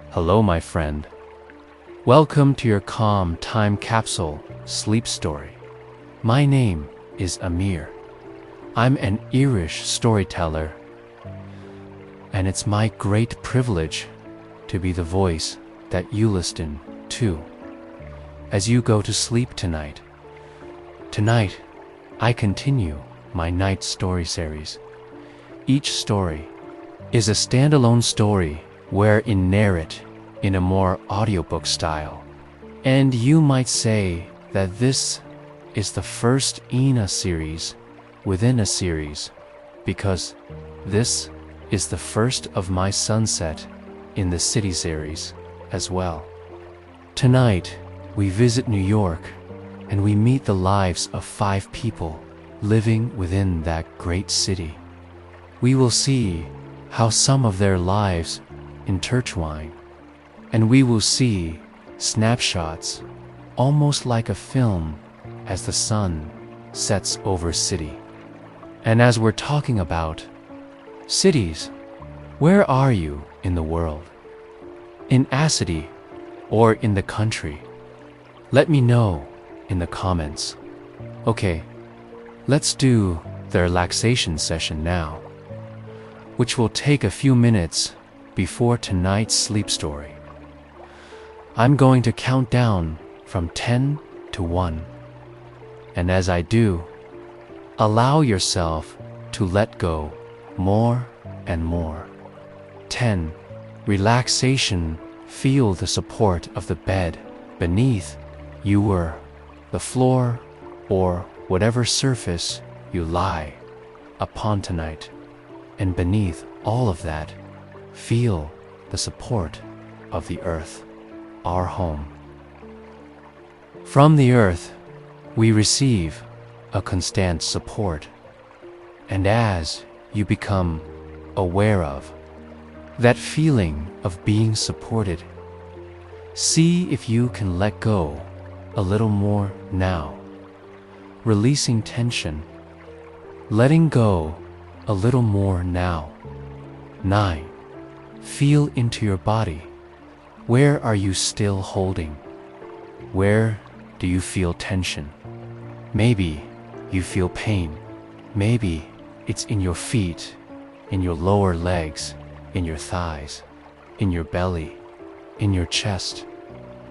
Hello, my friend. Welcome to your calm time capsule sleep story. My name is Amir. I'm an Irish storyteller, and it's my great privilege to be the voice that you listen to as you go to sleep tonight. Tonight, I continue my night story series. Each story is a standalone story wherein narrate in a more audiobook style. And you might say that this is the first in a series within a series, because this is the first of my Sunset in the City series as well. Tonight, we visit New York and we meet the lives of 5 people living within that great city. We will see how some of their lives intertwine, and we will see snapshots almost like a film as the sun sets over city. And as we're talking about cities, where are you in the world? In a city or in the country? Let me know in the comments. Okay, let's do the relaxation session now, which will take a few minutes before tonight's sleep story. I'm going to count down from 10 to 1. And as I do, allow yourself to let go more and more. 10. Relaxation. Feel the support of the bed beneath you or the floor or whatever surface you lie upon tonight. And beneath all of that, feel the support of the earth, our home. From the earth, we receive a constant support. And as you become aware of that feeling of being supported, see if you can let go a little more now, releasing tension, letting go a little more now. 9. Feel into your body. Where are you still holding? Where do you feel tension? Maybe you feel pain. Maybe it's in your feet, in your lower legs, in your thighs, in your belly, in your chest.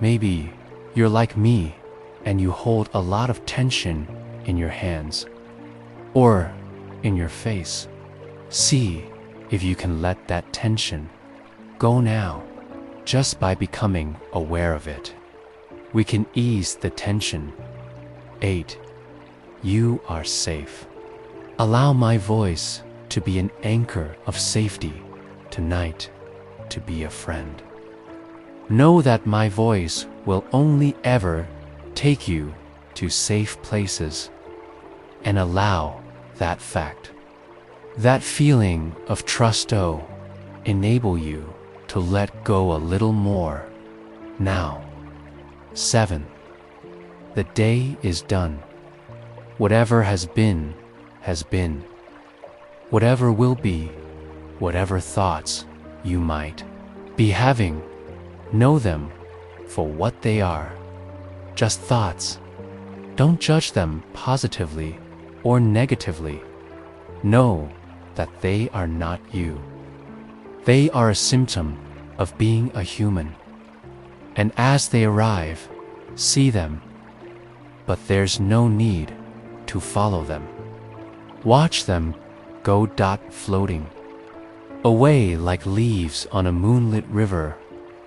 Maybe you're like me and you hold a lot of tension in your hands or in your face. See if you can let that tension go now, just by becoming aware of it. We can ease the tension. 8. You are safe. Allow my voice to be an anchor of safety tonight, to be a friend. Know that my voice will only ever take you to safe places, and allow that fact. That feeling of trust enable you to let go a little more now. 7. The day is done. Whatever has been, has been. Whatever will be, whatever thoughts you might be having, know them for what they are. Just thoughts. Don't judge them positively or negatively. Know that they are not you. They are a symptom of being a human. And as they arrive, see them, but there's no need to follow them. Watch them go floating away like leaves on a moonlit river,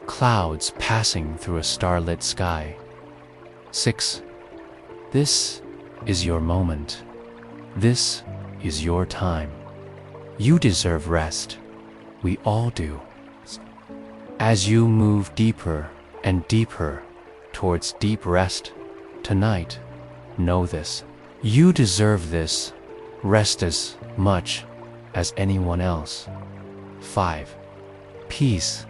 clouds passing through a starlit sky. 6. This is your moment. This is your time. You deserve rest. We all do. As you move deeper and deeper towards deep rest tonight, know this. You deserve this rest as much as anyone else. 5. Peace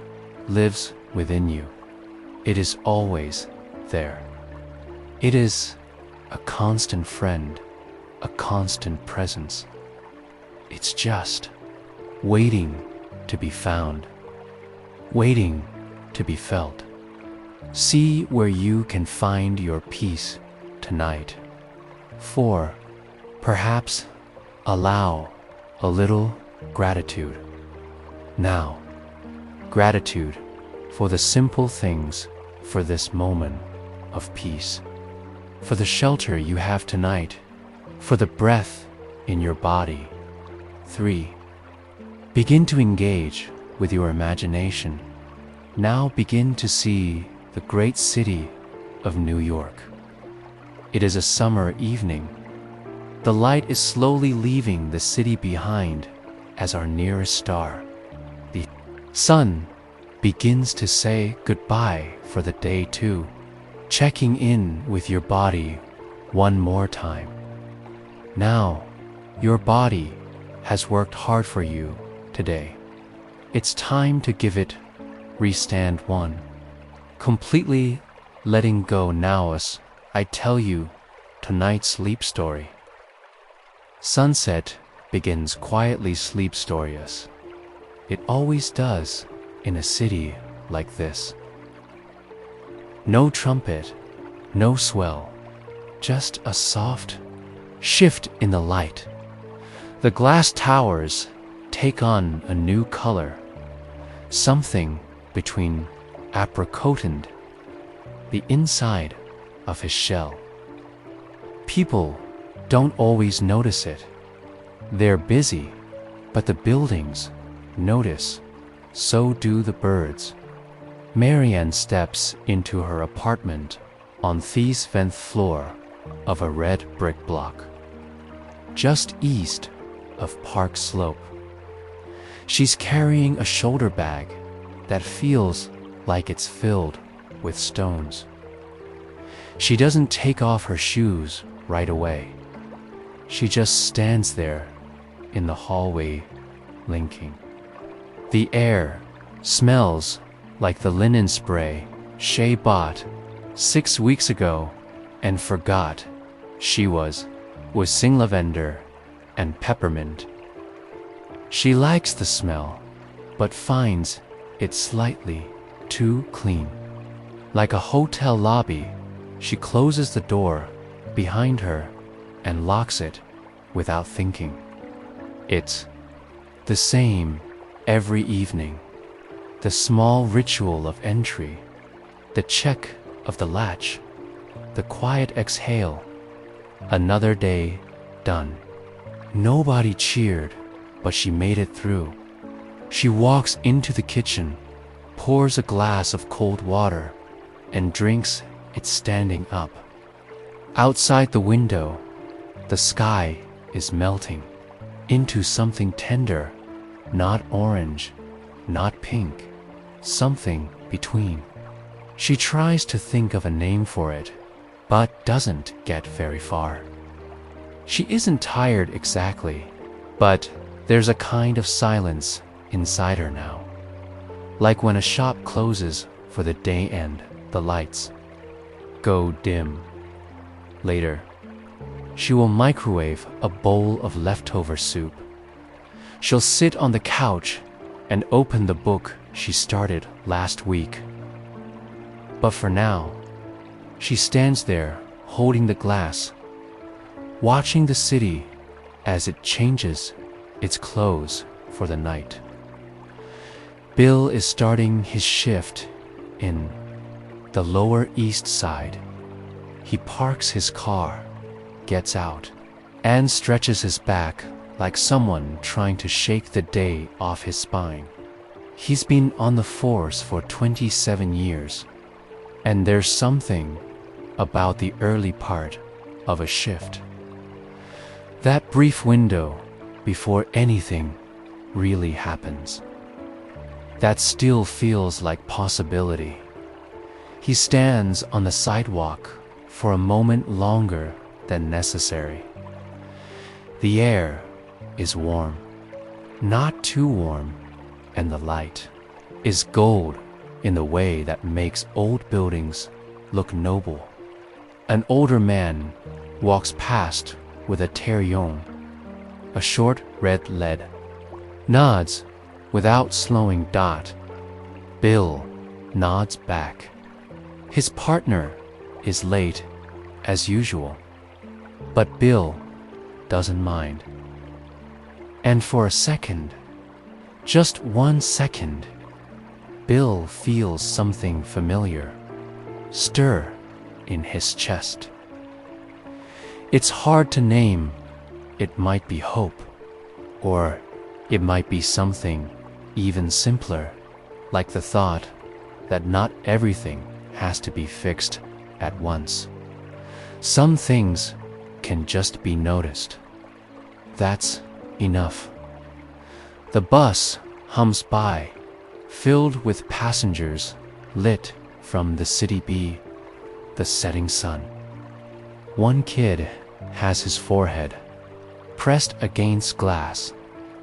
lives within you. It is always there. It is a constant friend, a constant presence. It's just waiting to be found, waiting to be felt. See where you can find your peace tonight. 4. Perhaps allow a little gratitude. Now, gratitude for the simple things, for this moment of peace, for the shelter you have tonight, for the breath in your body. 3. Begin to engage with your imagination. Now begin to see the great city of New York. It is a summer evening. The light is slowly leaving the city behind as our nearest star. The sun begins to say goodbye for the day too, checking in with your body one more time. Now, your body has worked hard for you today. It's time to give it restand one. Completely letting go now as I tell you tonight's sleep story. Sunset begins quietly sleep story-us. It always does in a city like this. No trumpet, no swell, just a soft shift in the light. The glass towers take on a new color, something between apricot and the inside of his shell. People don't always notice it. They're busy, but the buildings notice. So do the birds. Marianne steps into her apartment on the 7th floor of a red brick block, just east of Park Slope. She's carrying a shoulder bag that feels like it's filled with stones. She doesn't take off her shoes right away. She just stands there in the hallway, blinking. The air smells like the linen spray she bought 6 weeks ago and forgot she was sing lavender and peppermint. She likes the smell, but finds it slightly too clean. Like a hotel lobby, she closes the door behind her and locks it without thinking. It's the same every evening. The small ritual of entry, the check of the latch, the quiet exhale. Another day done. Nobody cheered, but she made it through. She walks into the kitchen, pours a glass of cold water, and drinks it standing up. Outside the window, the sky is melting into something tender, not orange, not pink, something between. She tries to think of a name for it, but doesn't get very far. She isn't tired exactly, but there's a kind of silence inside her now. Like when a shop closes for the day and the lights go dim. Later, she will microwave a bowl of leftover soup. She'll sit on the couch and open the book she started last week. But for now, she stands there holding the glass, watching the city as it changes its clothes for the night. Bill is starting his shift in the Lower East Side. He parks his car, gets out, and stretches his back like someone trying to shake the day off his spine. He's been on the force for 27 years, and there's something about the early part of a shift. That brief window before anything really happens. That still feels like possibility. He stands on the sidewalk for a moment longer than necessary. The air is warm, not too warm, and the light is gold in the way that makes old buildings look noble. An older man walks past with a terrion, a short red lead, nods without slowing. Bill nods back. His partner is late, as usual, but Bill doesn't mind. And for a second, just 1 second, Bill feels something familiar stir in his chest. It's hard to name. It might be hope, or it might be something even simpler, like the thought that not everything has to be fixed at once. Some things can just be noticed. That's enough. The bus hums by, filled with passengers lit from the city B, the setting sun. One kid has his forehead pressed against glass,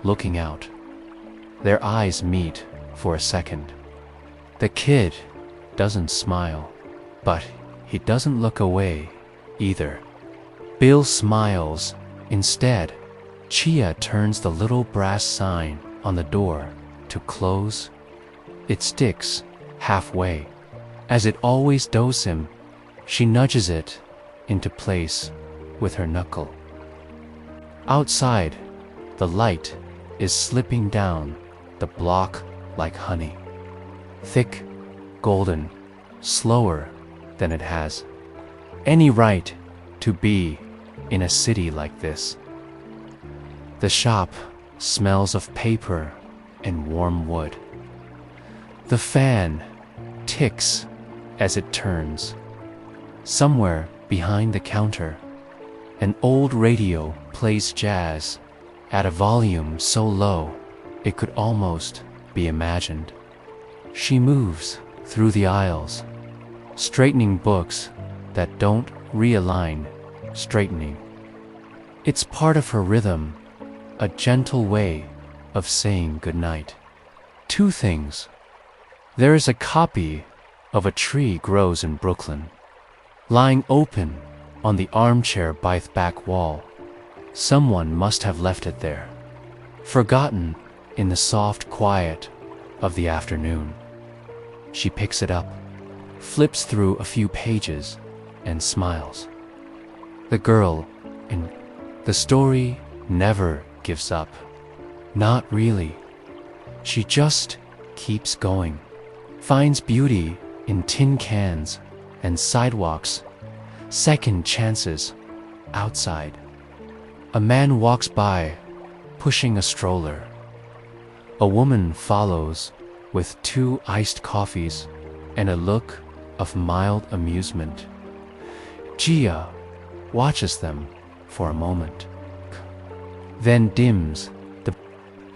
looking out. Their eyes meet for a second. The kid doesn't smile, but he doesn't look away either. Bill smiles. Instead, Chia turns the little brass sign on the door to close. It sticks halfway. As it always does him, she nudges it into place with her knuckle. Outside, the light is slipping down the block like honey. Thick, golden, slower than it has any right to be in a city like this. The shop smells of paper and warm wood. The fan ticks as it turns. Somewhere behind the counter, an old radio plays jazz at a volume so low it could almost be imagined. She moves through the aisles, straightening books that don't realign, straightening. It's part of her rhythm, a gentle way of saying goodnight. 2 things. There is a copy of A Tree Grows in Brooklyn, lying open on the armchair by the back wall. Someone must have left it there, forgotten in the soft quiet of the afternoon. She picks it up, flips through a few pages, and smiles. The girl in the story never gives up. Not really. She just keeps going, finds beauty in tin cans and sidewalks, second chances outside. A man walks by, pushing a stroller. A woman follows with 2 iced coffees and a look of mild amusement. Gia watches them for a moment, then dims the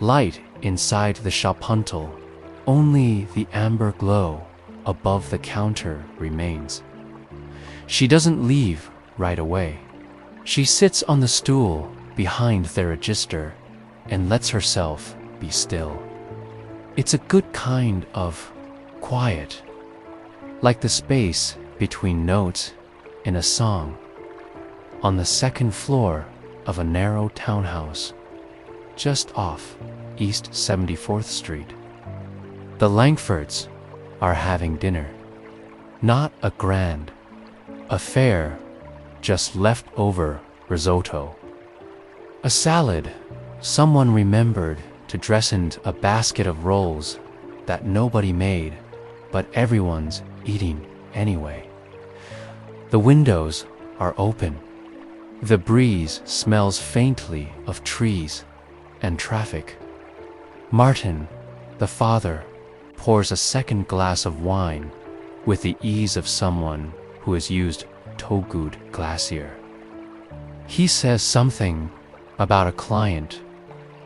light inside the shop until only the amber glow above the counter remains. She doesn't leave right away. She sits on the stool behind the register and lets herself be still. It's a good kind of quiet, like the space between notes in a song, on the 2nd floor of a narrow townhouse just off East 74th Street. The Langfords are having dinner. Not a grand affair, just leftover risotto. A salad someone remembered to dress into a basket of rolls that nobody made, but everyone's eating anyway. The windows are open. The breeze smells faintly of trees and traffic. Martin, the father, pours a 2nd glass of wine with the ease of someone who has used Togud Glacier. He says something about a client,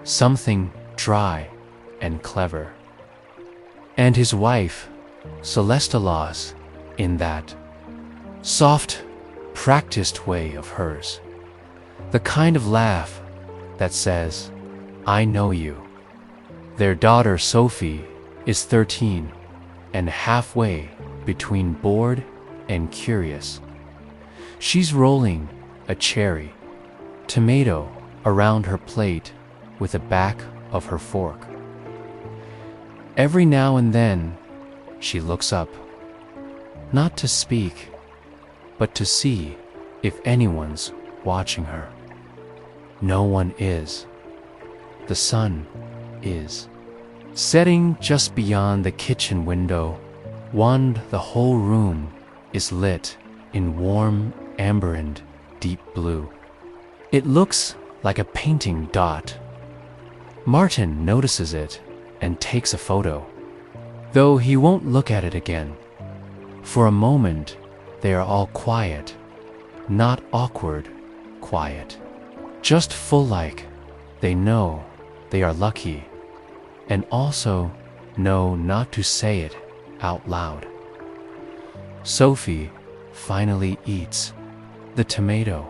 something dry and clever. And his wife, Celestila's, in that soft, practiced way of hers. The kind of laugh that says, I know you. Their daughter Sophie is 13 and halfway between bored and curious. She's rolling a cherry, tomato around her plate with the back of her fork. Every now and then, she looks up, not to speak, but to see if anyone's watching her. No one is. The sun is setting just beyond the kitchen window. The whole room is lit in warm amber and deep blue. It looks like a painting dot. Martin notices it and takes a photo, though he won't look at it again. For a moment, they are all quiet, not awkward quiet, just full, like they know they are lucky, and also know not to say it out loud. Sophie finally eats the tomato.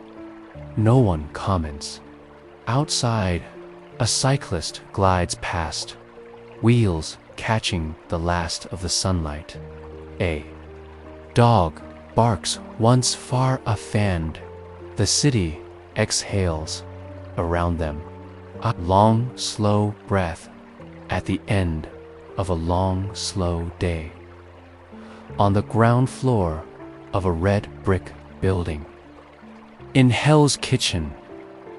No one comments. Outside, a cyclist glides past, wheels catching the last of the sunlight. A dog barks once far offhand. The city exhales around them, a long, slow breath at the end of a long, slow day. On the ground floor of a red brick building. In Hell's Kitchen,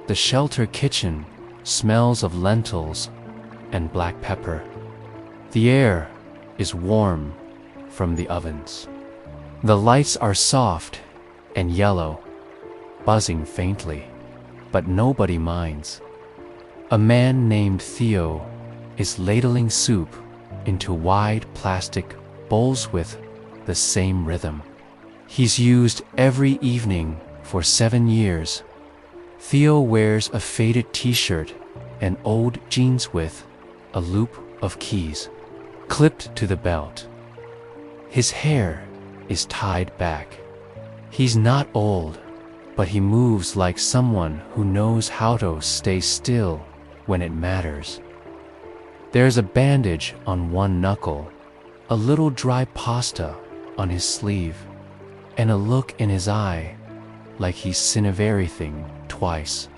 the shelter kitchen smells of lentils and black pepper. The air is warm from the ovens. The lights are soft and yellow, buzzing faintly, but nobody minds. A man named Theo is ladling soup into wide plastic bowls with the same rhythm. He's used every evening for 7 years. Theo wears a faded t-shirt and old jeans with a loop of keys clipped to the belt. His hair is tied back. He's not old, but he moves like someone who knows how to stay still when it matters. There's a bandage on one knuckle, a little dry pasta on his sleeve, and a look in his eye like he's seen of everything twice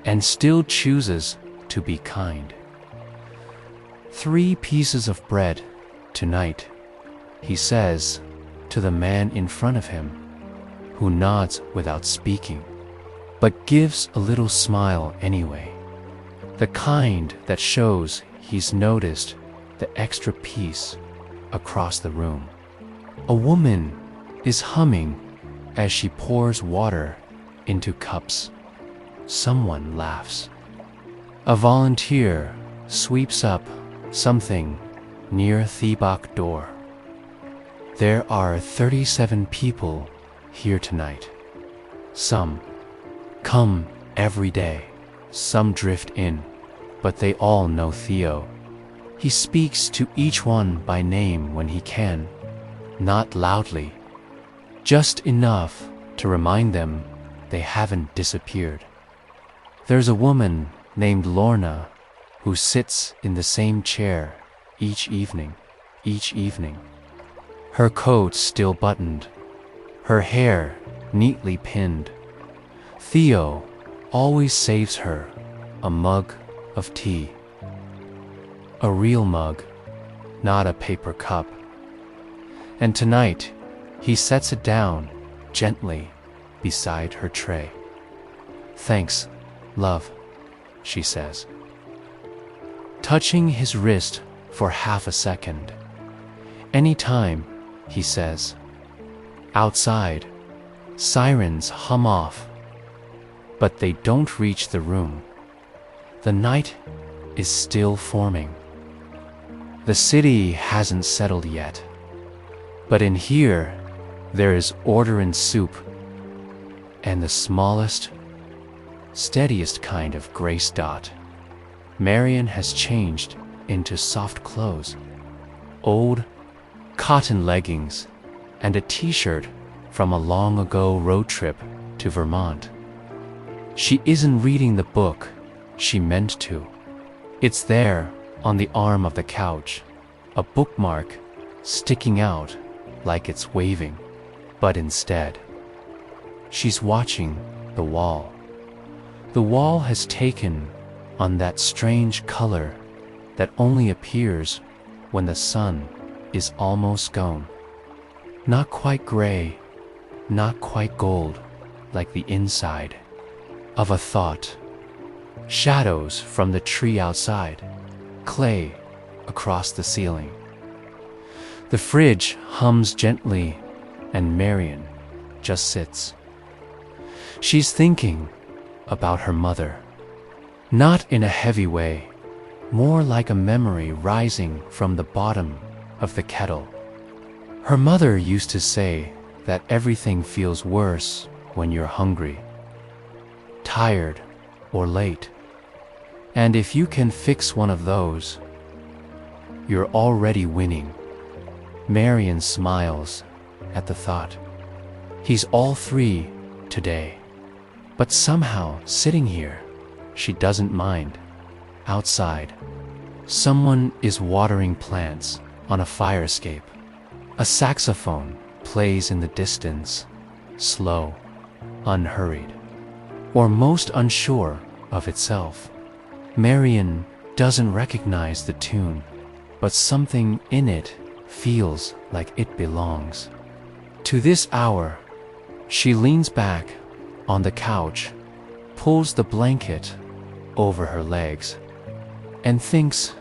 and still chooses to be kind. 3 pieces of bread tonight, he says to the man in front of him, who nods without speaking, but gives a little smile anyway, the kind that shows he's noticed the extra piece across the room. A woman is humming as she pours water into cups. Someone laughs. A volunteer sweeps up something near the back door. There are 37 people here tonight. Some come every day, some drift in, but they all know Theo. He speaks to each one by name when he can, not loudly, just enough to remind them they haven't disappeared. There's a woman named Lorna who sits in the same chair each evening. Her coat still buttoned, her hair neatly pinned. Theo always saves her a mug of tea. A real mug, not a paper cup. And tonight, he sets it down gently beside her tray. "Thanks, love," she says, touching his wrist for half a second. "Anytime," he says. Outside, sirens hum off, but they don't reach the room. The night is still forming. The city hasn't settled yet, but in here there is order in soup and the smallest, steadiest kind of gray dot. Marion has changed into soft clothes, old cotton leggings and a t-shirt from a long ago road trip to Vermont. She isn't reading the book she meant to. It's there on the arm of the couch, a bookmark sticking out like it's waving, but instead, she's watching the wall. The wall has taken on that strange color that only appears when the sun is almost gone. Not quite gray, not quite gold, like the inside of a thought. Shadows from the tree outside, clay across the ceiling. The fridge hums gently, and Marian just sits. She's thinking about her mother, not in a heavy way, more like a memory rising from the bottom of the kettle. Her mother used to say that everything feels worse when you're hungry, tired, or late. And if you can fix one of those, you're already winning. Marian smiles at the thought. He's all three today. But somehow, sitting here, she doesn't mind. Outside, someone is watering plants on a fire escape. A saxophone plays in the distance, slow, unhurried, or most unsure of itself. Marian doesn't recognize the tune, but something in it feels like it belongs. To this hour, she leans back on the couch, pulls the blanket over her legs, and thinks,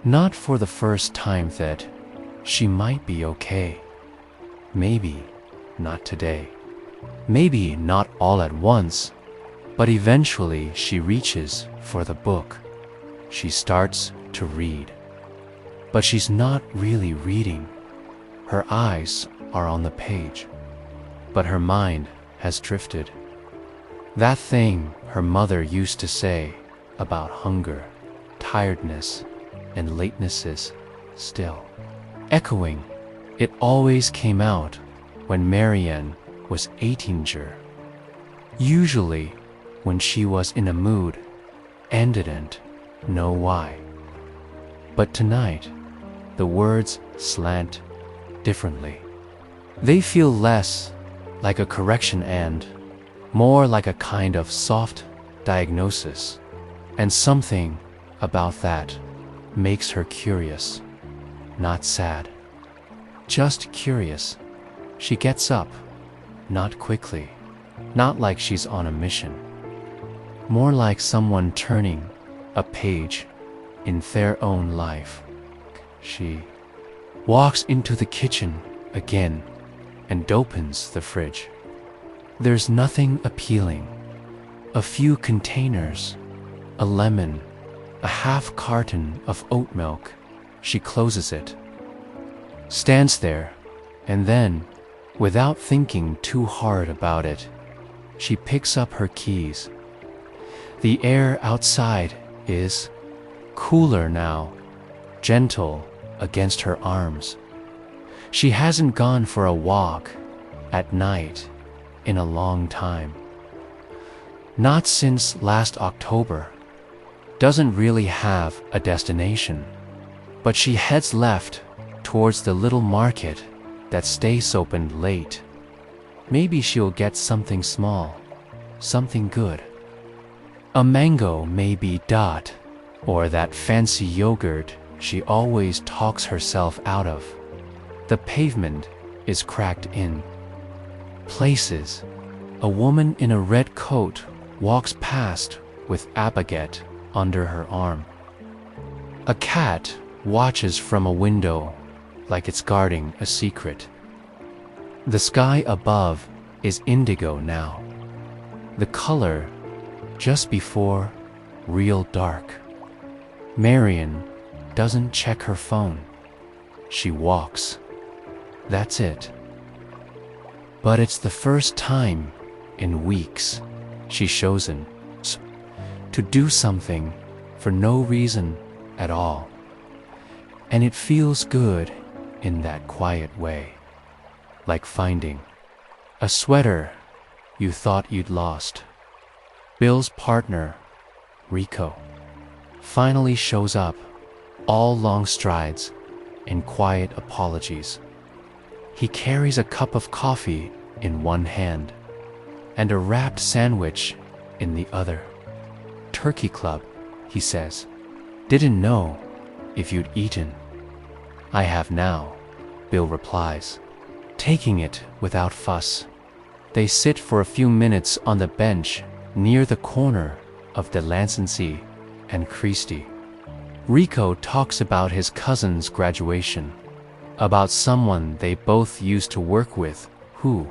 not for the first time, that she might be okay. Maybe not today. Maybe not all at once, but eventually she reaches for the book. She starts to read. But she's not really reading. Her eyes are on the page, but her mind has drifted. That thing her mother used to say about hunger, tiredness, and lateness is still echoing. It always came out when Marian was 18. Usually when she was in a mood and didn't know why. But tonight, the words slant differently. They feel less like a correction and more like a kind of soft diagnosis. And something about that makes her curious, not sad. Just curious. She gets up, not quickly, not like she's on a mission. More like someone turning a page in their own life. She walks into the kitchen again and opens the fridge. There's nothing appealing. A few containers, a lemon, a half carton of oat milk. She closes it, stands there, and then, without thinking too hard about it, she picks up her keys. The air outside is cooler now, gentle against her arms. She hasn't gone for a walk at night in a long time. Not since last October. Doesn't really have a destination, but she heads left towards the little market that stays open late. Maybe she'll get something small, something good. A mango maybe, or that fancy yogurt she always talks herself out of. The pavement is cracked in places. A woman in a red coat walks past with a baguette under her arm. A cat watches from a window like it's guarding a secret. The sky above is indigo now, the color just before real dark. Marian doesn't check her phone. She walks. That's it. But it's the first time in weeks she's chosen to do something for no reason at all. And it feels good in that quiet way, like finding a sweater you thought you'd lost. Bill's partner, Rico, finally shows up, all long strides and quiet apologies. He carries a cup of coffee in one hand and a wrapped sandwich in the other. Turkey Club, he says. Didn't know if you'd eaten. I have now. Bill replies, taking it without fuss. They sit for a few minutes on the bench near the corner of Delancey and Christie. Rico talks about his cousin's graduation, about someone they both used to work with who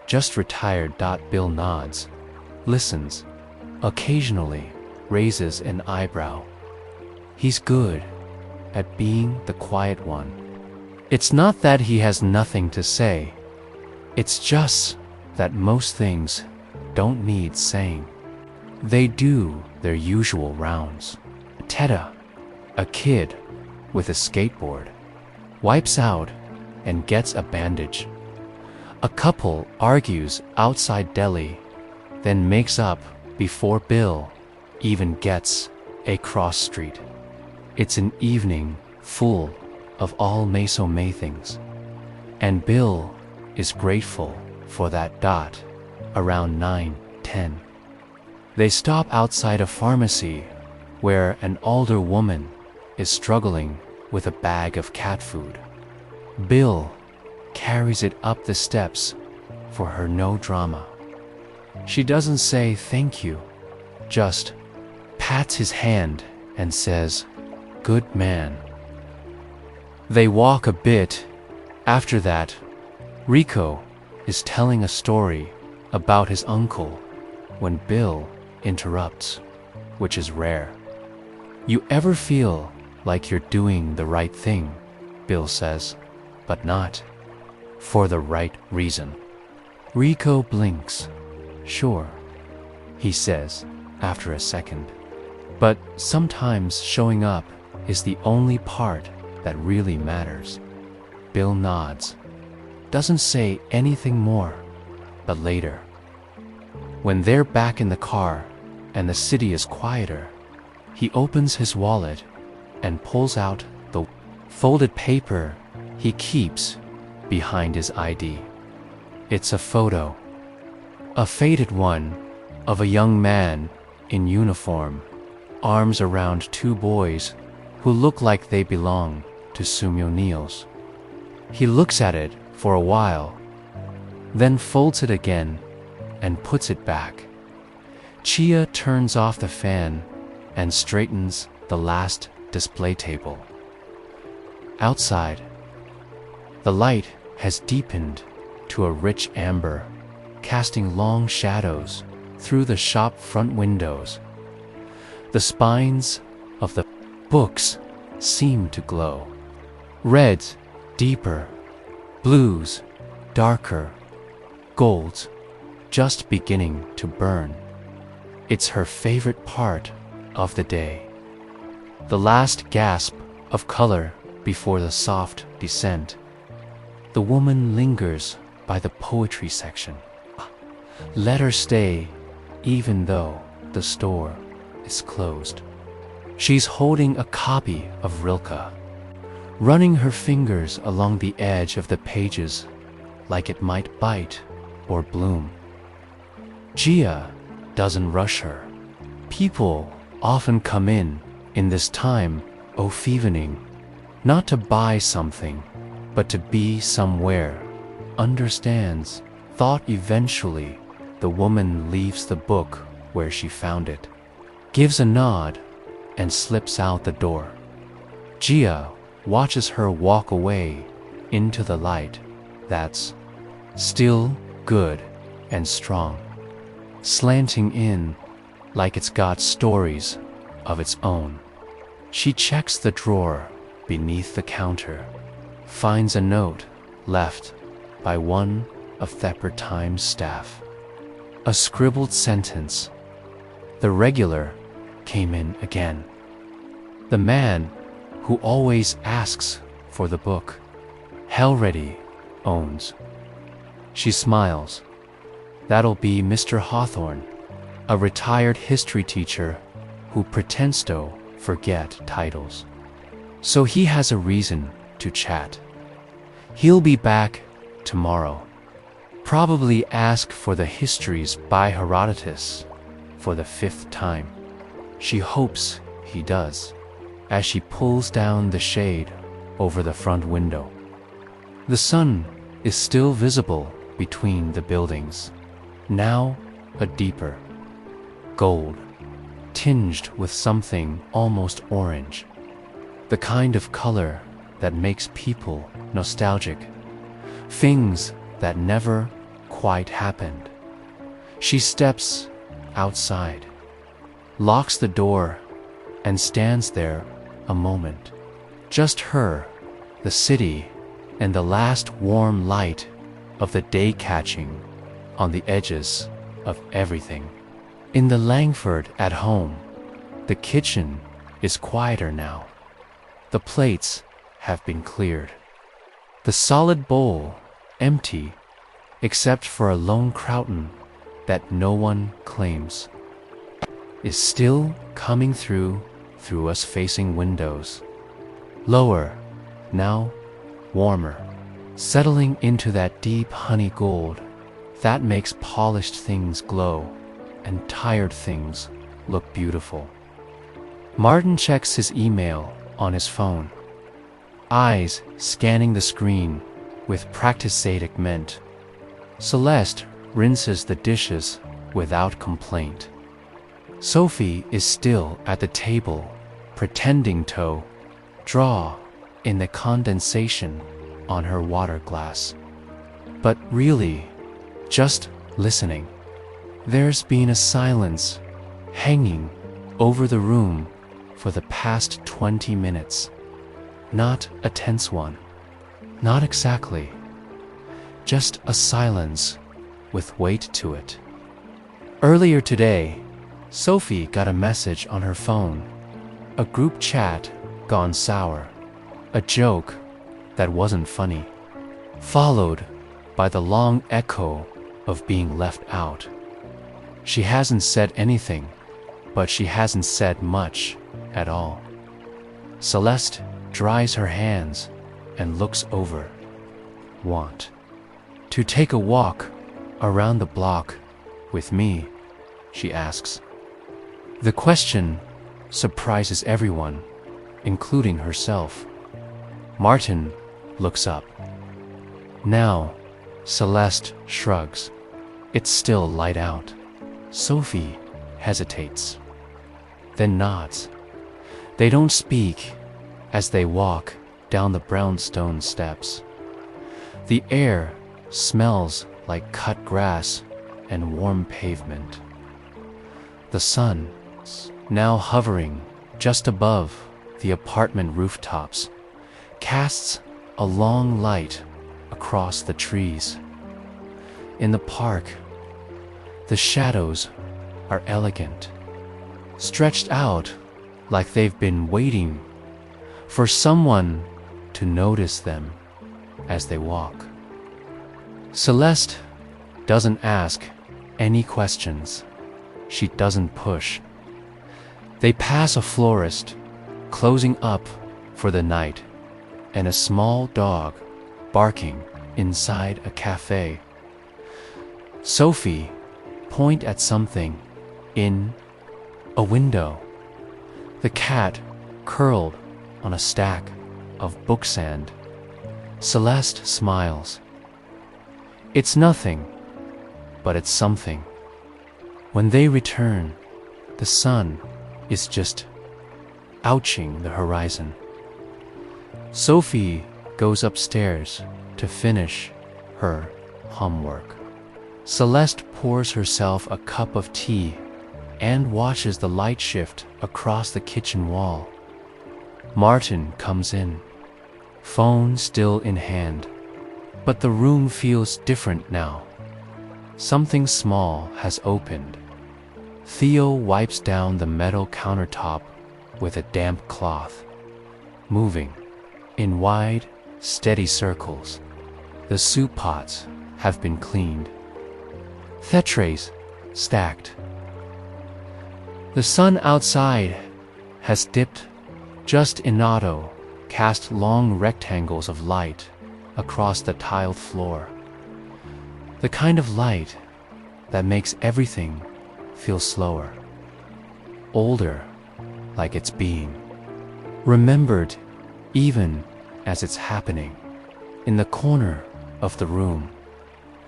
just retired. Bill nods, listens, occasionally raises an eyebrow. He's good at being the quiet one. It's not that he has nothing to say. It's just that most things don't need saying. They do their usual rounds. Teta, a kid with a skateboard, wipes out and gets a bandage. A couple argues outside deli, then makes up before Bill even gets across street. It's an evening full of all May things, and Bill is grateful for that. Around 9:10, they stop outside a pharmacy where an older woman is struggling with a bag of cat food. Bill carries it up the steps for her, no drama. She doesn't say thank you, just pats his hand and says, "Good man." They walk a bit. After that, Rico is telling a story about his uncle when Bill interrupts, which is rare. "You ever feel like you're doing the right thing," Bill says, "but not for the right reason?" Rico blinks. "Sure," he says after a second. "But sometimes showing up is the only part that really matters." Bill nods, doesn't say anything more, but later, when they're back in the car and the city is quieter, he opens his wallet and pulls out the folded paper he keeps behind his ID. It's a photo, a faded one, of a young man in uniform, arms around two boys who look like they belong to Sumio Neil's. He looks at it for a while, then folds it again and puts it back. Chia turns off the fan and straightens the last display table. Outside, the light has deepened to a rich amber, casting long shadows through the shop front windows. The spines of the books seem to glow. Reds, deeper, blues, darker, golds, just beginning to burn. It's her favorite part of the day. The last gasp of color before the soft descent. The woman lingers by the poetry section. Let her stay, even though the store is closed. She's holding a copy of Rilke, running her fingers along the edge of the pages like it might bite or bloom. Gia doesn't rush her. People often come in this time of evening, not to buy something, but to be somewhere. Understands, thought. Eventually, the woman leaves the book where she found it, gives a nod, and slips out the door. Gia watches her walk away into the light that's still good and strong, slanting in like it's got stories of its own. She checks the drawer beneath the counter, finds a note left by one of Time's staff. A scribbled sentence. The regular came in again. The man who always asks for the book, Hellready owns. She smiles. That'll be Mr. Hawthorne, a retired history teacher who pretends to forget titles. So he has a reason to chat. He'll be back tomorrow. Probably ask for the histories by Herodotus for the 5th time. She hopes he does, as she pulls down the shade over the front window. The sun is still visible between the buildings, now a deeper gold, tinged with something almost orange, the kind of color that makes people nostalgic, things that never quite happened. She steps outside, locks the door, and stands there a moment. Just her, the city, and the last warm light of the day catching on the edges of everything. In the Langford at home, the kitchen is quieter now. The plates have been cleared. The solid bowl empty except for a lone Croton that no one claims, is still coming through us facing windows. Lower, now warmer, settling into that deep honey gold that makes polished things glow and tired things look beautiful. Martin checks his email on his phone, eyes scanning the screen with practice-sadic mint. Celeste rinses the dishes without complaint. Sophie is still at the table, pretending to draw in the condensation on her water glass, but really just listening. There's been a silence hanging over the room for the past 20 minutes. Not a tense one, not exactly, just a silence with weight to it. Earlier today, Sophie got a message on her phone, a group chat gone sour, a joke that wasn't funny, followed by the long echo of being left out. She hasn't said anything, but she hasn't said much at all. Celeste dries her hands and looks over. Want to take a walk around the block with me? She asks. The question surprises everyone, including herself. Martin looks up. Now, Celeste shrugs. It's still light out. Sophie hesitates, then nods. They don't speak as they walk down the brownstone steps. The air smells like cut grass and warm pavement. The sun, now hovering just above the apartment rooftops, casts a long light across the trees. In the park, the shadows are elegant, stretched out like they've been waiting for someone to notice them as they walk. Celeste doesn't ask any questions. She doesn't push. They pass a florist closing up for the night and a small dog barking inside a cafe. Sophie point at something in a window. The cat curled on a stack of book sand. Celeste smiles. It's nothing, but it's something. When they return, the sun is just ouching the horizon. Sophie goes upstairs to finish her homework. Celeste pours herself a cup of tea and watches the light shift across the kitchen wall. Martin comes in, phone still in hand, but the room feels different now. Something small has opened. Theo wipes down the metal countertop with a damp cloth, moving in wide, steady circles. The soup pots have been cleaned, trays stacked. The sun outside has dipped just enough to cast long rectangles of light across the tiled floor. The kind of light that makes everything feel slower, older, like it's being remembered even as it's happening. In the corner of the room,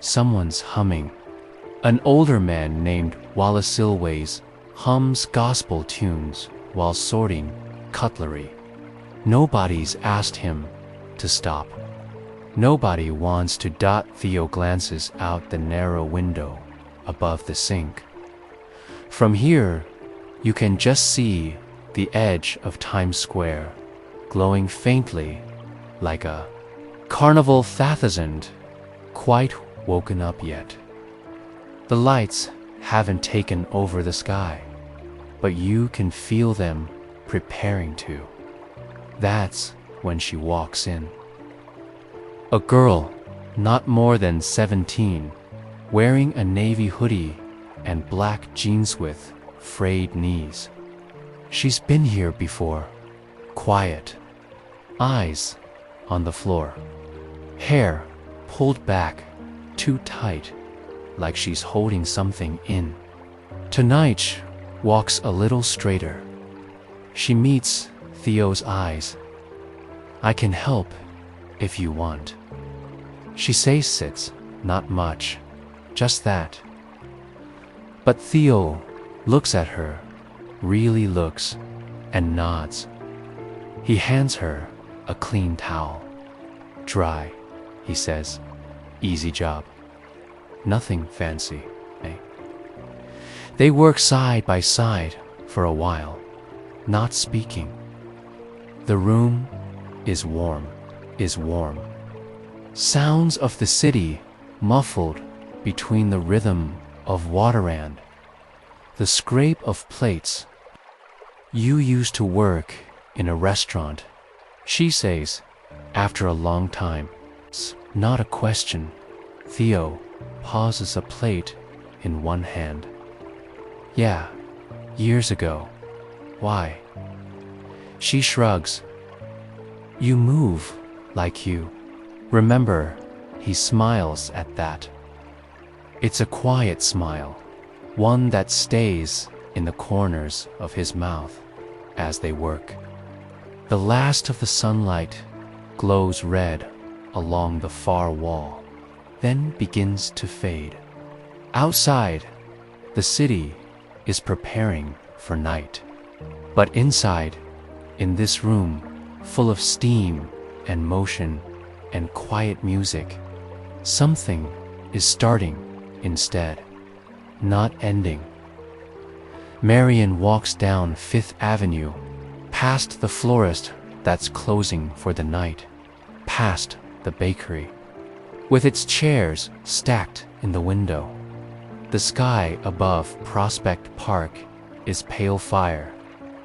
someone's humming. An older man named Wallace Silways hums gospel tunes while sorting cutlery. Nobody's asked him to stop. Nobody wants to dot. Theo glances out the narrow window above the sink. From here, you can just see the edge of Times Square, glowing faintly like a carnival. That isn't quite woken up yet. The lights haven't taken over the sky, but you can feel them preparing to. That's when she walks in. A girl, not more than 17, wearing a navy hoodie and black jeans with frayed knees. She's been here before. Quiet, eyes on the floor, hair pulled back too tight, like she's holding something in. Tonight she walks a little straighter. She meets Theo's eyes. I can help if you want. She says sits, not much, just that. But Theo looks at her, really looks, and nods. He hands her a clean towel. Dry, he says. Easy job. Nothing fancy, eh? They work side by side for a while, not speaking. The room is warm. Sounds of the city muffled between the rhythm of water and the scrape of plates. You used to work in a restaurant, she says, after a long time. It's not a question. Theo pauses, a plate in one hand. Yeah, years ago. Why? She shrugs. You move like you remember. He smiles at that. It's a quiet smile, one that stays in the corners of his mouth as they work. The last of the sunlight glows red along the far wall, then begins to fade. Outside, the city is preparing for night. But inside, in this room, full of steam and motion and quiet music, something is starting instead, not ending. Marion walks down Fifth Avenue, past the florist that's closing for the night, past the bakery, with its chairs stacked in the window. The sky above Prospect Park is pale fire,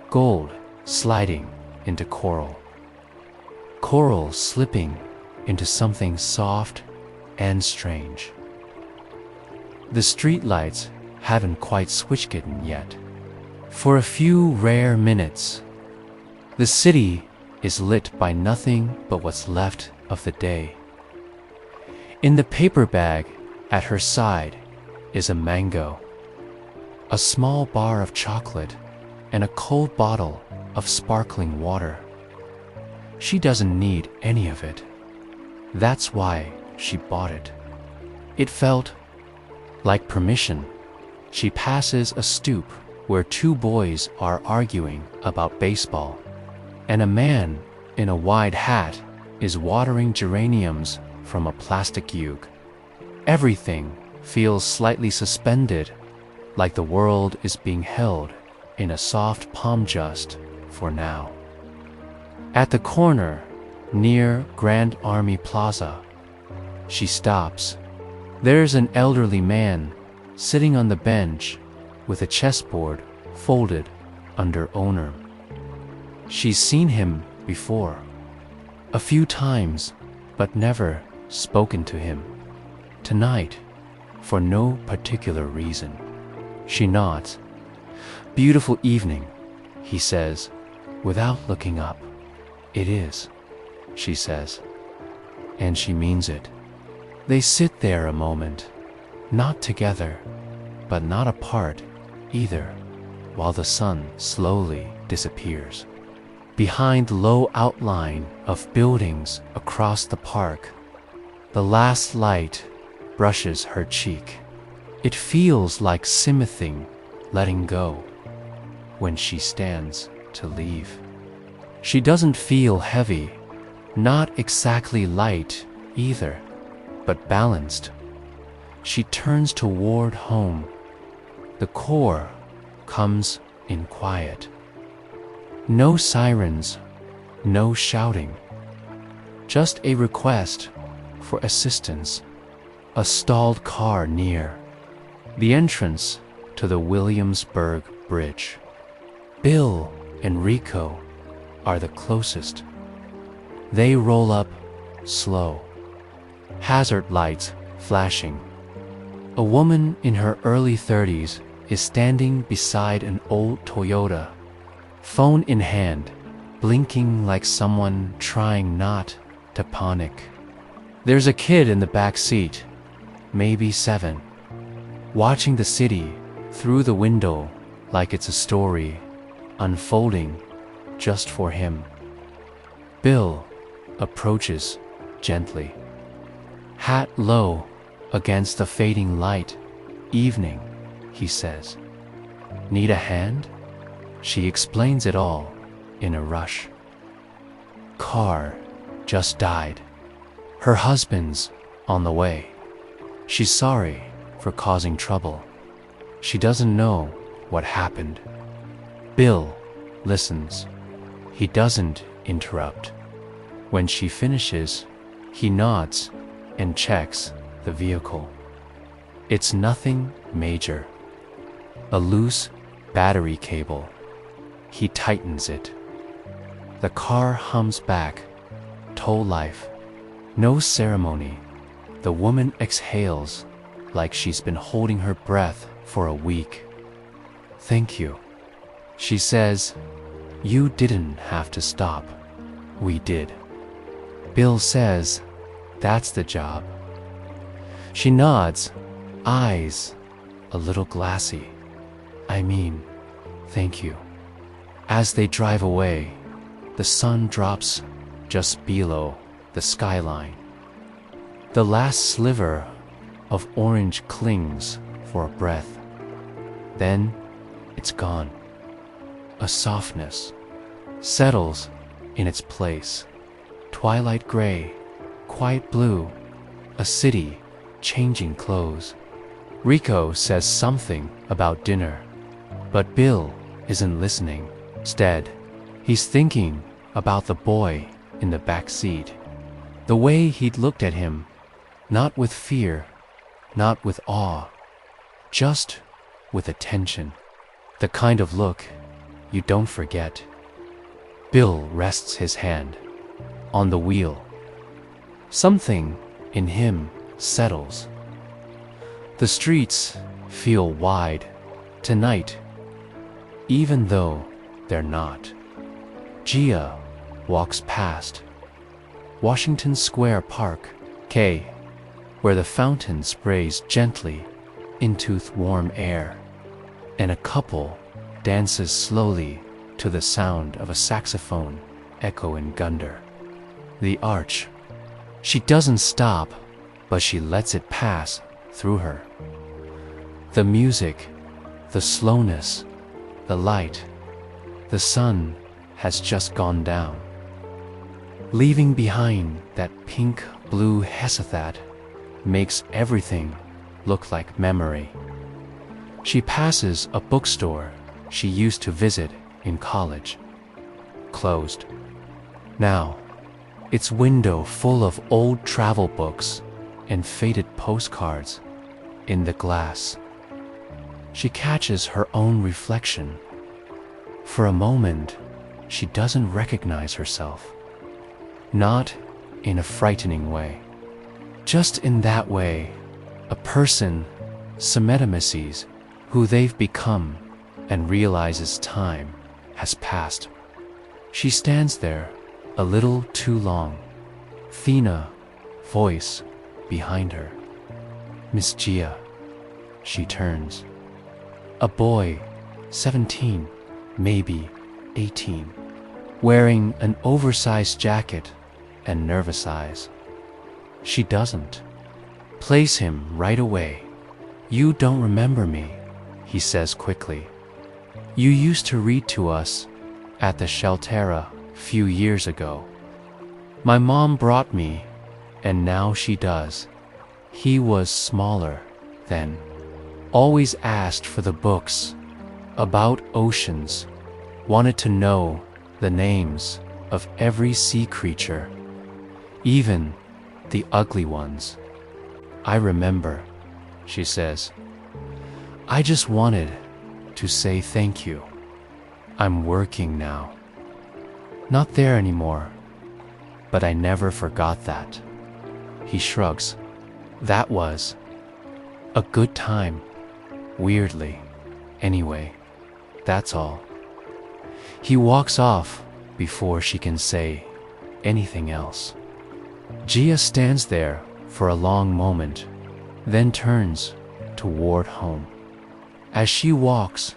gold sliding into coral, coral slipping into something soft and strange. The streetlights haven't quite switched in yet. For a few rare minutes, the city is lit by nothing but what's left of the day. In the paper bag at her side is a mango, a small bar of chocolate, and a cold bottle of sparkling water. She doesn't need any of it. That's why she bought it. It felt like permission. She passes a stoop where two boys are arguing about baseball, and a man in a wide hat is watering geraniums from a plastic jug. Everything feels slightly suspended, like the world is being held in a soft palm just for now. At the corner, near Grand Army Plaza, she stops. There's an elderly man sitting on the bench with a chessboard folded under owner. She's seen him before, a few times, but never spoken to him. Tonight, for no particular reason. She nods. Beautiful evening, he says, without looking up. It is, she says, and she means it. They sit there a moment, not together, but not apart either, while the sun slowly disappears. Behind the low outline of buildings across the park, The last light brushes her cheek. It feels like smithing, letting go, when she stands to leave. She doesn't feel heavy, not exactly light either, but balanced. She turns toward home. The core comes in quiet. No sirens, no shouting. Just a request for assistance. A stalled car near. The entrance to the Williamsburg Bridge. Bill and Rico are the closest. They roll up slow. Hazard lights flashing. A woman in her early 30s is standing beside an old Toyota, phone in hand, blinking like someone trying not to panic. There's a kid in the back seat, maybe 7, watching the city through the window like it's a story unfolding just for him. Bill approaches gently, hat low against the fading light. Evening, he says. Need a hand? She explains it all in a rush. Car just died. Her husband's on the way. She's sorry for causing trouble. She doesn't know what happened. Bill listens. He doesn't interrupt. When she finishes, he nods and checks the vehicle. It's nothing major. A loose battery cable. He tightens it. The car hums back. Toll life. No ceremony. The woman exhales like she's been holding her breath for a week. Thank you. She says, you didn't have to stop. We did. Bill says, that's the job. She nods, eyes a little glassy. I mean, thank you. As they drive away, the sun drops just below the skyline. The last sliver of orange clings for a breath. Then it's gone. A softness settles in its place. Twilight gray, quiet blue, a city changing clothes. Rico says something about dinner, but Bill isn't listening. Instead, he's thinking about the boy in the back seat. The way he'd looked at him, not with fear, not with awe, just with attention. The kind of look you don't forget. Bill rests his hand on the wheel. Something in him settles. The streets feel wide tonight, even though they're not. Gia walks past Washington Square Park, where the fountain sprays gently into the warm air, and a couple dances slowly to the sound of a saxophone echo in Gunder. The arch. She doesn't stop, but she lets it pass through her. The music, the slowness, the light. The sun has just gone down, leaving behind that pink-blue hesathat makes everything look like memory. She passes a bookstore she used to visit in college. Closed. Now, its window full of old travel books and faded postcards in the glass. She catches her own reflection. For a moment, she doesn't recognize herself. Not in a frightening way. Just in that way, a person metamorphoses who they've become and realizes time has passed. She stands there a little too long. Thina, voice behind her. Miss Gia. She turns. A boy, 17, maybe 18, wearing an oversized jacket and nervous eyes. She doesn't. Place him right away. You don't remember me, he says quickly. You used to read to us at the shelter a few years ago. My mom brought me, and now she does. He was smaller then. Always asked for the books about oceans, wanted to know the names of every sea creature, even the ugly ones. I remember, she says. I just wanted to say thank you. I'm working now. Not there anymore, but I never forgot that. He shrugs. That was a good time, weirdly. Anyway, that's all. He walks off before she can say anything else. Gia stands there for a long moment, then turns toward home. As she walks,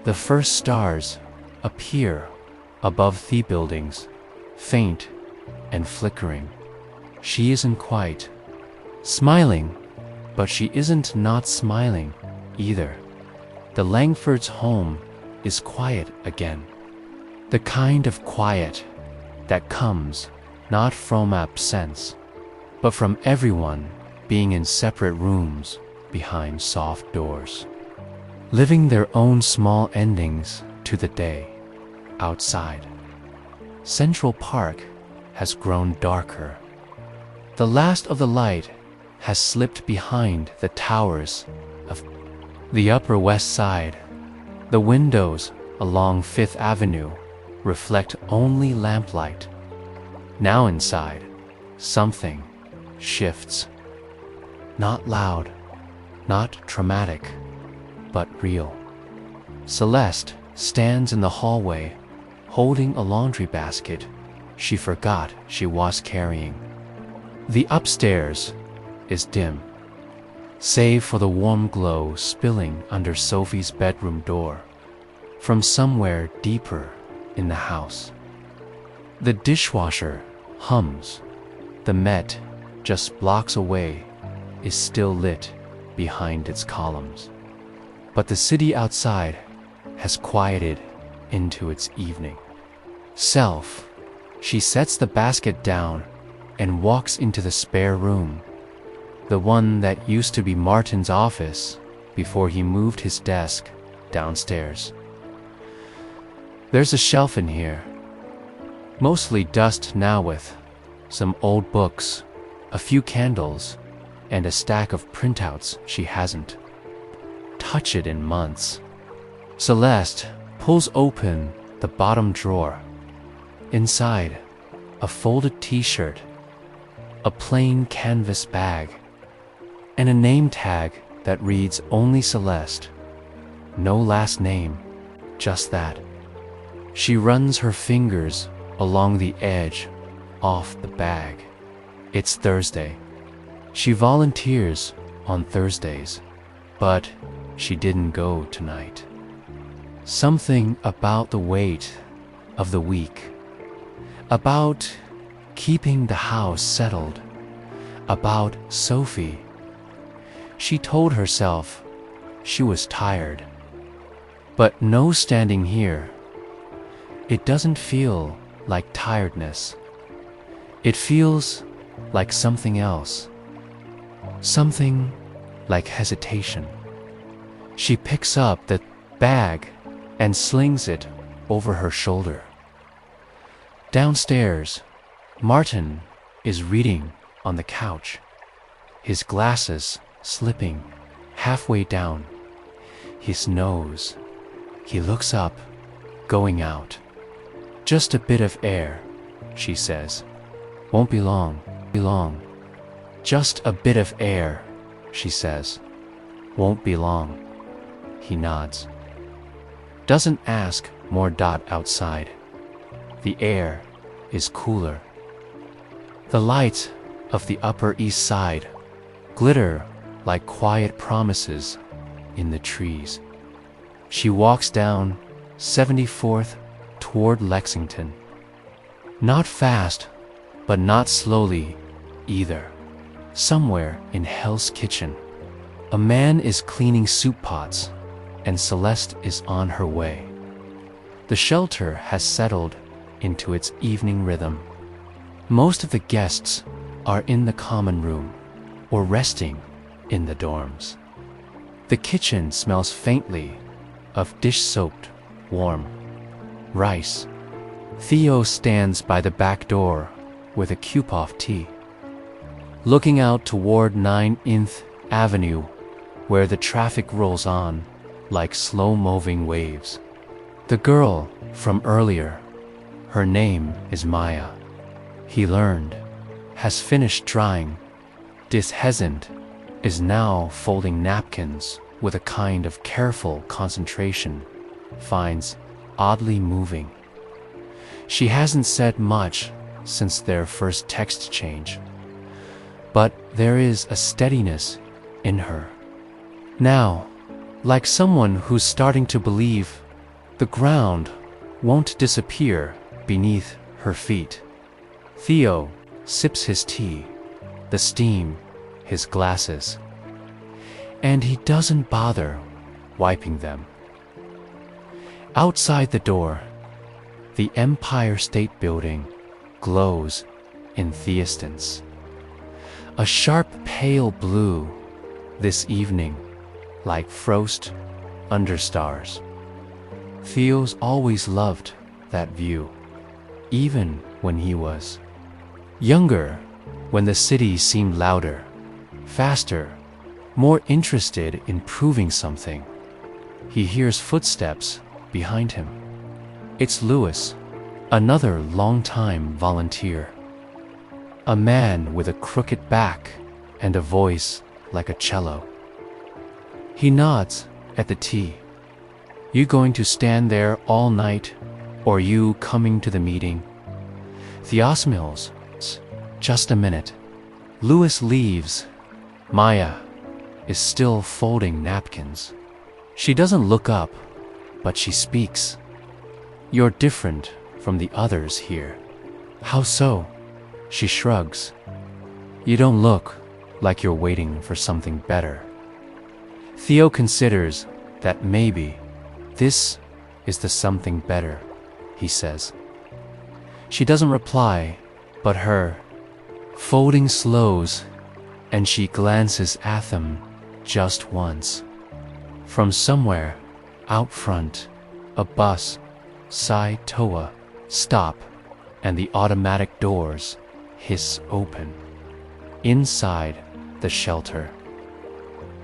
the first stars appear above the buildings, faint and flickering. She isn't quite smiling, but she isn't not smiling either. The Langford's home is quiet again. The kind of quiet that comes not from absence, but from everyone being in separate rooms behind soft doors, living their own small endings to the day outside. Central Park has grown darker. The last of the light has slipped behind the towers of the Upper West Side. The windows along Fifth Avenue reflect only lamplight. Now inside, something shifts. Not loud, not dramatic, but real. Celeste stands in the hallway, holding a laundry basket she forgot she was carrying. The upstairs is dim, save for the warm glow spilling under Sophie's bedroom door from somewhere deeper in the house. The dishwasher hums. The Met, just blocks away, is still lit behind its columns. But the city outside has quieted into its evening. She sets the basket down and walks into the spare room, the one that used to be Martin's office before he moved his desk downstairs. There's a shelf in here, mostly dust now with some old books, a few candles, and a stack of printouts she hasn't touched it in months. Celeste pulls open the bottom drawer. Inside, a folded t-shirt, a plain canvas bag, and a name tag that reads only Celeste. No last name, just that. She runs her fingers along the edge off the bag. It's Thursday. She volunteers on Thursdays, but she didn't go tonight. Something about the weight of the week, about keeping the house settled, about Sophie. She told herself she was tired, but no standing here. It doesn't feel like tiredness. It feels like something else, something like hesitation. She picks up the bag and slings it over her shoulder. Downstairs, Martin is reading on the couch, his glasses slipping halfway down his nose. He looks up, going out. Just a bit of air, she says. Won't be long. Just a bit of air, she says. Won't be long. He nods. Doesn't ask more. Outside. The air is cooler. The lights of the Upper East Side glitter like quiet promises in the trees. She walks down 74th toward Lexington. Not fast, but not slowly either. somewhere in Hell's Kitchen. A man is cleaning soup pots, and Celeste is on her way. The shelter has settled into its evening rhythm. Most of the guests are in the common room or resting in the dorms. The kitchen smells faintly of dish-soaked, warm rice. Theo stands by the back door with a cup of tea, looking out toward 9th Avenue, where the traffic rolls on like slow-moving waves. The girl from earlier, her name is Maya, he learned, has finished drying. This hasn't is now folding napkins with a kind of careful concentration, finds oddly moving. She hasn't said much since their first text change, but there is a steadiness in her. Now, like someone who's starting to believe the ground won't disappear beneath her feet. Theo sips his tea, the steam, his glasses, and he doesn't bother wiping them. Outside the door, the Empire State Building glows in the distance. A sharp pale blue this evening, like frost under stars. Theo's always loved that view, even when he was younger, when the city seemed louder, faster, more interested in proving something. He hears footsteps behind him. It's Louis, another long-time volunteer. A man with a crooked back and a voice like a cello. He nods at the tea. You going to stand there all night, or you coming to the meeting? Theosmils, just a minute. Louis leaves. Maya is still folding napkins. She doesn't look up, but she speaks. You're different from the others here. How so? She shrugs. You don't look like you're waiting for something better. Theo considers that maybe this is the something better, he says. She doesn't reply, but her folding slows, and she glances at them just once. From somewhere out front, a bus, side toa, stop, and the automatic doors hiss open. Inside the shelter,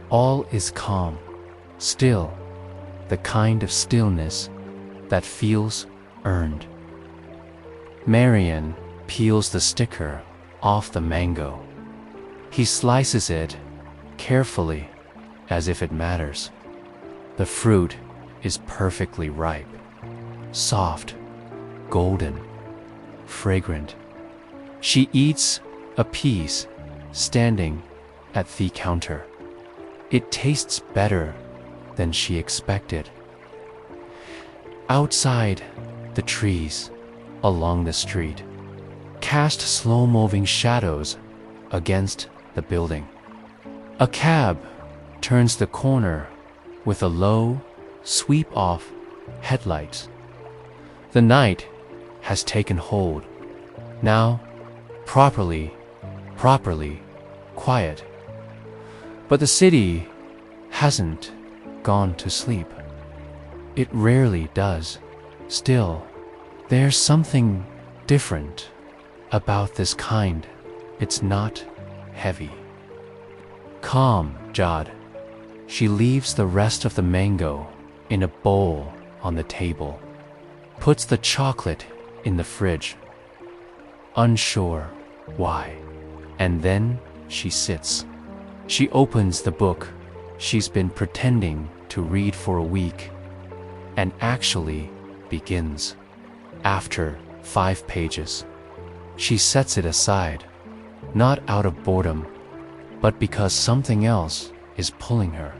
all is calm, still, the kind of stillness that feels earned. Marion peels the sticker off the mango. He slices it carefully, as if it matters. The fruit is perfectly ripe, soft, golden, fragrant. She eats a piece standing at the counter. It tastes better than she expected. Outside, the trees along the street cast slow-moving shadows against the building. A cab turns the corner with a low sweep off headlights. The night has taken hold, now properly quiet. But the city hasn't gone to sleep. It rarely does. Still, there's something different about this kind. It's not heavy. Calm, Jod. She leaves the rest of the mango in a bowl on the table, puts the chocolate in the fridge, unsure why, and then she sits. She opens the book she's been pretending to read for a week and actually begins. After 5 pages, she sets it aside, not out of boredom, but because something else is pulling her.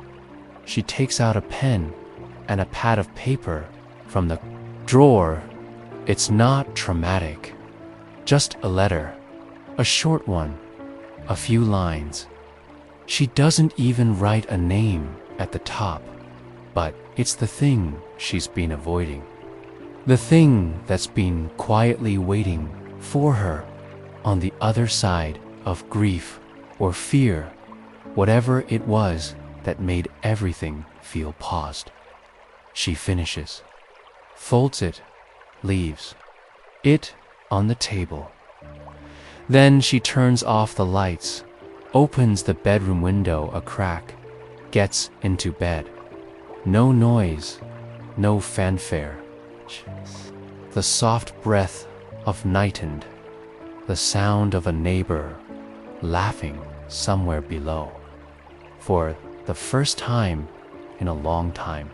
She takes out a pen and a pad of paper from the drawer. It's not traumatic, just a letter, a short one, a few lines. She doesn't even write a name at the top, but it's the thing she's been avoiding. The thing that's been quietly waiting for her on the other side of grief or fear, whatever it was that made everything feel paused. She finishes, folds it, leaves it on the table. Then she turns off the lights, opens the bedroom window a crack, gets into bed. No noise, no fanfare. The soft breath of night wind, the sound of a neighbor laughing somewhere below. For the first time in a long time,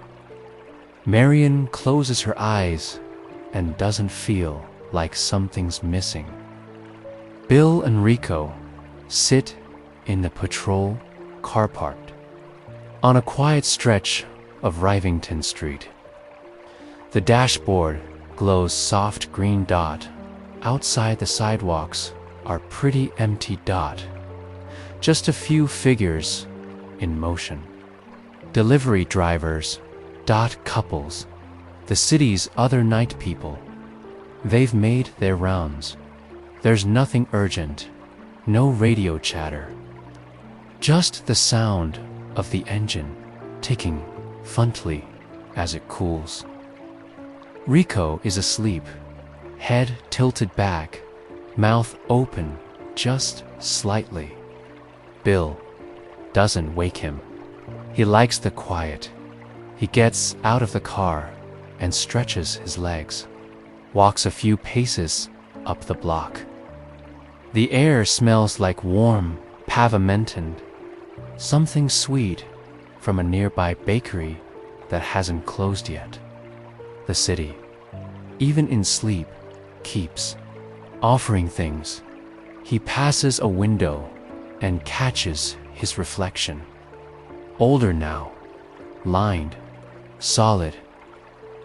Marion closes her eyes and doesn't feel like something's missing. Bill and Rico sit in the patrol car parked on a quiet stretch of Rivington Street. The dashboard glows soft green dot. Outside the sidewalks are pretty empty dot. Just a few figures in motion. Delivery drivers, dot couples, the city's other night people. They've made their rounds. There's nothing urgent, no radio chatter. Just the sound of the engine ticking funnily as it cools. Rico is asleep, head tilted back, mouth open just slightly. Bill doesn't wake him. He likes the quiet. He gets out of the car and stretches his legs, walks a few paces up the block. The air smells like warm pavement, something sweet from a nearby bakery that hasn't closed yet. The city, even in sleep, keeps offering things. He passes a window and catches his reflection. Older now, lined, solid,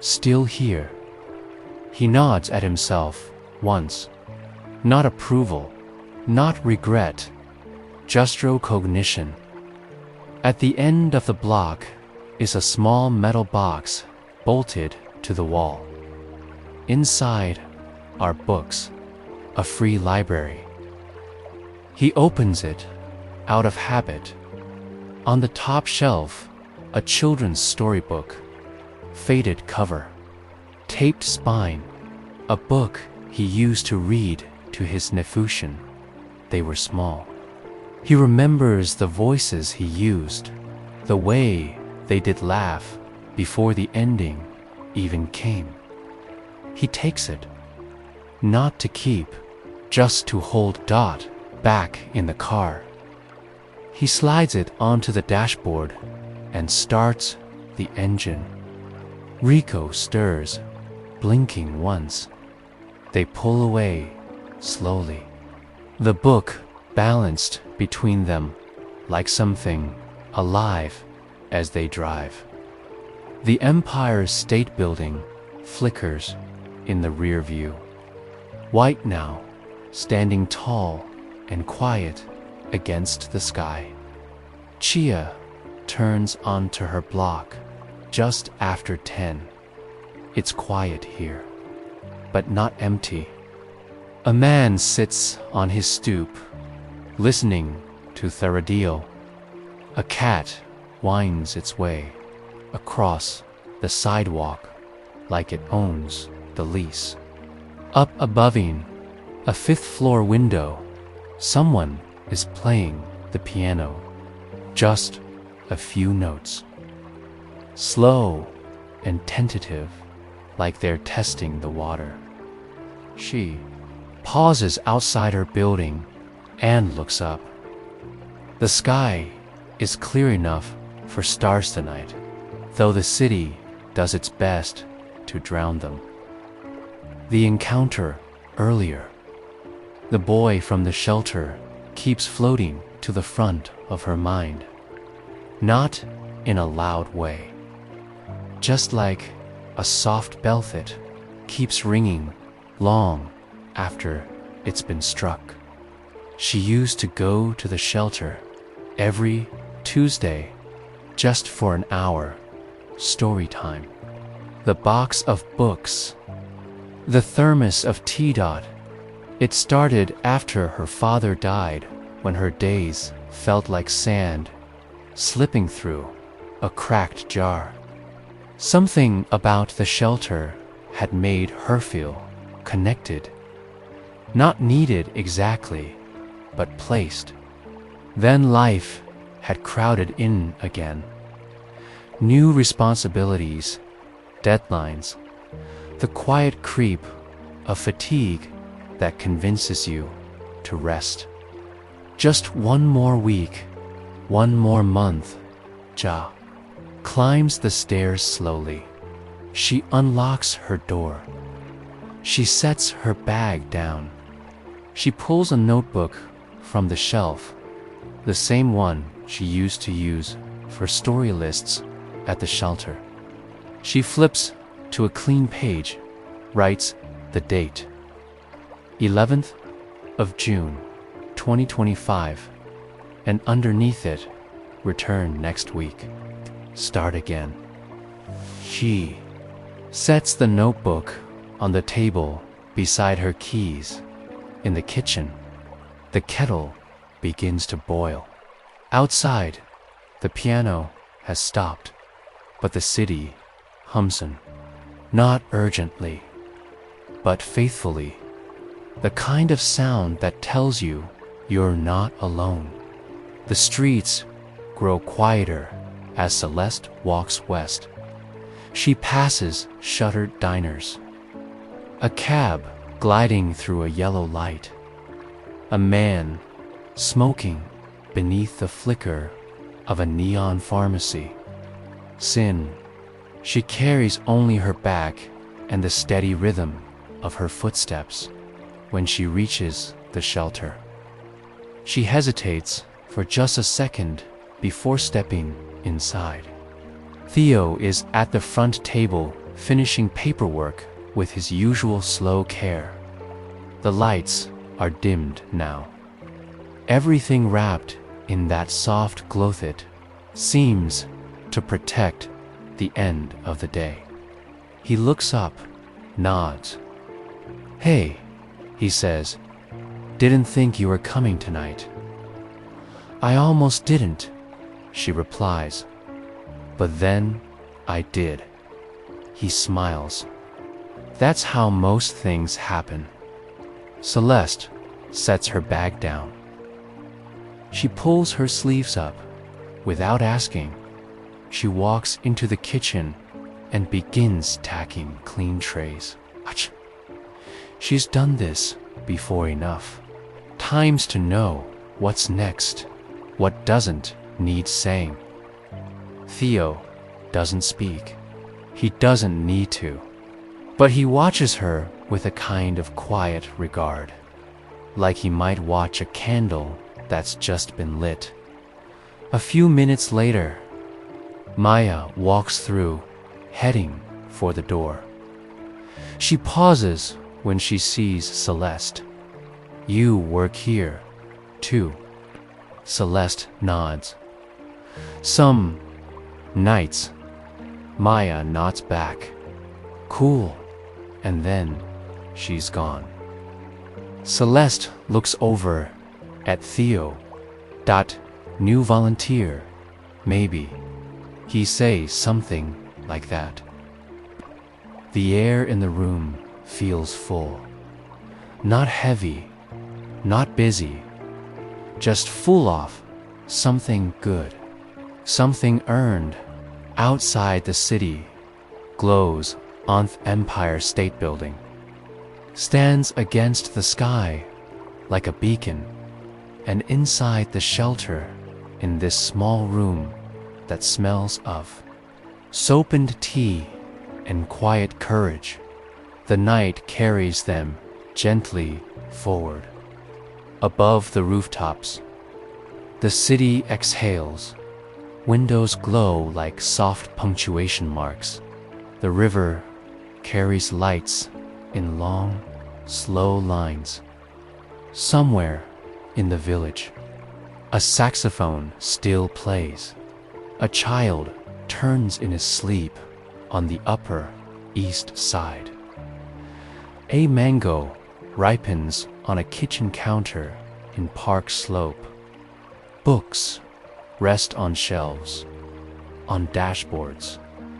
still here. He nods at himself once. Not approval, not regret, just recognition. At the end of the block is a small metal box bolted to the wall. Inside are books, a free library. He opens it out of habit. On the top shelf, a children's storybook, faded cover, taped spine, a book he used to read to his nephews. They were small. He remembers the voices he used, the way they did laugh before the ending even came. He takes it, not to keep, just to hold Dot back in the car. He slides it onto the dashboard and starts the engine. Rico stirs, blinking once. They pull away slowly. The book balanced between them like something alive as they drive. The Empire State Building flickers in the rear view. White now, standing tall and quiet against the sky. Chia turns onto her block just after 10. It's quiet here, but not empty. A man sits on his stoop, listening to the radio. A cat winds its way across the sidewalk like it owns the lease. Up above him, a fifth-floor window, someone is playing the piano. Just a few notes. Slow and tentative, like they're testing the water. She pauses outside her building and looks up. The sky is clear enough for stars tonight, though the city does its best to drown them. The encounter earlier. The boy from the shelter keeps floating to the front of her mind. Not in a loud way. Just like a soft belfit keeps ringing long after it's been struck. She used to go to the shelter every Tuesday just for an hour, story time. The box of books, the thermos of tea. It started after her father died, when her days felt like sand slipping through a cracked jar. Something about the shelter had made her feel connected, not needed exactly, but placed. Then life had crowded in again. New responsibilities, deadlines, the quiet creep of fatigue that convinces you to rest. Just one more week, one more month. Ja climbs the stairs slowly. She unlocks her door. She sets her bag down. She pulls a notebook from the shelf, the same one she used to use for story lists at the shelter. She flips to a clean page, writes the date, 11th of June, 2025, and underneath it, return next week. Start again. She sets the notebook on the table beside her keys. In the kitchen, the kettle begins to boil. Outside, the piano has stopped, but the city hums on, not urgently, but faithfully. The kind of sound that tells you you're not alone. The streets grow quieter as Celeste walks west. She passes shuttered diners, a cab gliding through a yellow light, a man smoking beneath the flicker of a neon pharmacy. Sin, she carries only her back and the steady rhythm of her footsteps when she reaches the shelter. She hesitates for just a second before stepping inside. Theo is at the front table finishing paperwork with his usual slow care. The lights are dimmed now. Everything wrapped in that soft glow that seems to protect the end of the day. He looks up, nods. "Hey," he says, "didn't think you were coming tonight." "I almost didn't," she replies. "But then I did." He smiles. That's how most things happen. Celeste sets her bag down. She pulls her sleeves up. Without asking, she walks into the kitchen and begins tacking clean trays. Ach. She's done this before enough. Times to know what's next, what doesn't need saying. Theo doesn't speak. He doesn't need to. But he watches her with a kind of quiet regard, like he might watch a candle that's just been lit. A few minutes later, Maya walks through, heading for the door. She pauses when she sees Celeste. "You work here, too." Celeste nods. "Some nights." Maya nods back. "Cool." And then she's gone. Celeste looks over at Theo. "New volunteer, maybe." He says something like that. The air in the room feels full. Not heavy, not busy, just full of something good, something earned. Outside the city glows Onth Empire State Building, stands against the sky like a beacon, and inside the shelter, in this small room that smells of soap and tea and quiet courage, the night carries them gently forward. Above the rooftops, the city exhales. Windows glow like soft punctuation marks. The river carries lights in long, slow lines. Somewhere in the village. A saxophone still plays. A child turns in his sleep on the Upper East Side. A mango ripens on a kitchen counter in Park Slope. Books rest on shelves, on dashboards,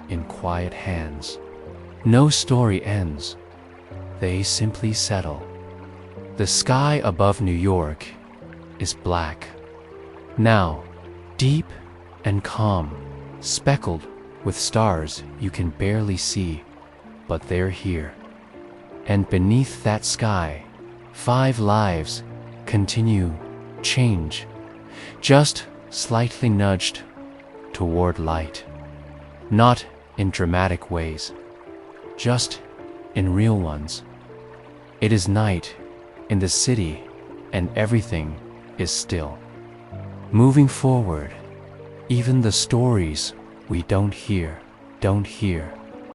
in quiet hands. No story ends. They simply settle. The sky above New York is black. Now, deep and calm, speckled with stars you can barely see, but they're here. And beneath that sky, 5 lives continue, change, just slightly nudged toward light. Not in dramatic ways, just in real ones. It is night in the city and everything is still. Moving forward, even the stories we don't hear